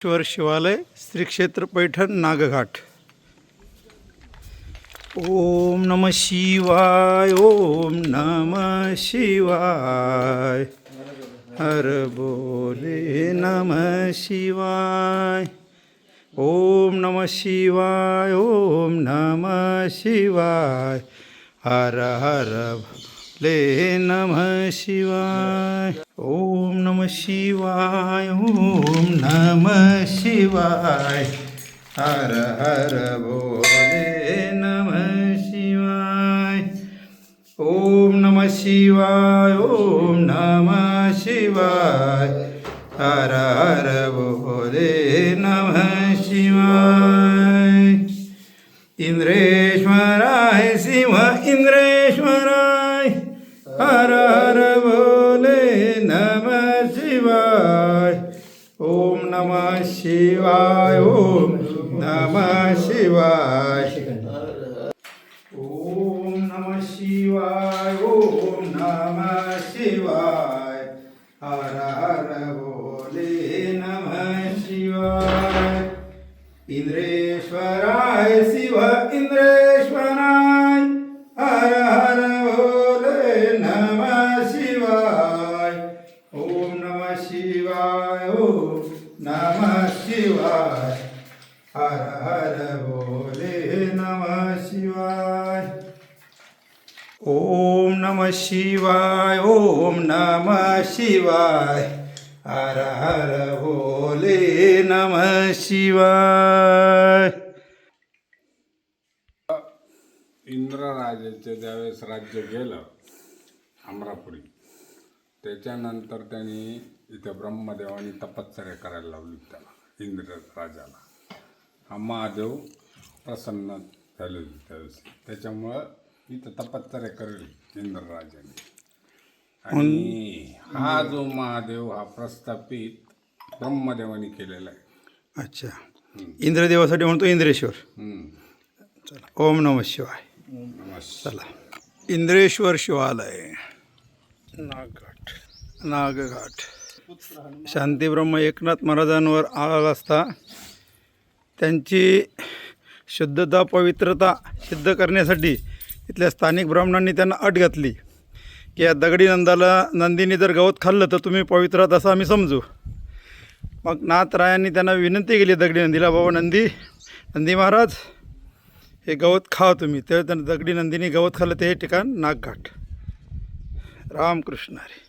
ईश्वर शिवालय श्री क्षेत्र पैठण नागघाट। ओम नमः शिवाय, ओम नमः शिवाय, हर बोले नमः शिवाय। ओम नमः शिवाय, ओम नमः शिवाय, हर हर ले नमः शिवाय। ओम नमः शिवाय, ओम नमः शिवाय, हर हर बोले नमः शिवाय। ओम नमः शिवाय, ओम नमः शिवाय, हर हर बोले नमः शिवाय। इंद्रेश्वराय शिव इंद्रेश्वराय, हर हर बोले नमः शिवाय। ओम नमः शिवाय, ओम नमः शिवाय। ओम नमः शिवाय, ओम नमः शिवाय, हर हर बोले नमः शिवाय। इंद्रेश्वराय शिव इंद्रेश्वराय, हर हर बोले नमः शिवाय। ओम नमः शिवाय, ओम नमः शिवाय, हर हर बोले नमः शिवाय। ओम नमः शिवाय, ओम नमः शिवाय, हर हर बोले नमः शिवाय। इंद्रराजाचे ज्यावेळेस राज्य गेलं अमरापुरी, त्याच्यानंतर त्यांनी इथं ब्रह्मदेवानी तपश्चर्या करायला लावली त्याला, इंद्रराजाला. हा महादेव प्रसन्न झाले त्यावेळेस, त्याच्यामुळं इथं तपश्चर्या करेल इंद्रराजाने. आणि हा जो महादेव हा प्रस्थापित ब्रह्मदेवानी केलेला आहे. अच्छा, इंद्रदेवासाठी म्हणतो इंद्रेश्वर. चला, ओम नमः शिवाय. नमस्कार. चला, इंद्रेश्वर शिवालय नागघाट. नागघाट शांतीब्रह्म एकनाथ महाराजांवर आला असता त्यांची शुद्धता पवित्रता सिद्ध करण्यासाठी इथल्या स्थानिक ब्राह्मणांनी त्यांना अट घातली की या दगडी नंदीने जर गवत खाल्लं तर तुम्ही पवित्र आहात असं आम्ही समजू. मग नाथरायांनी त्यांना विनंती केली दगडी नंदीला, बाबा नंदी महाराज हे गवत खा तुम्ही. तेव्हा त्यांना दगडी नंदीने गवत खाल्लं, ते हे ठिकाण नागघाट. रामकृष्ण हरी.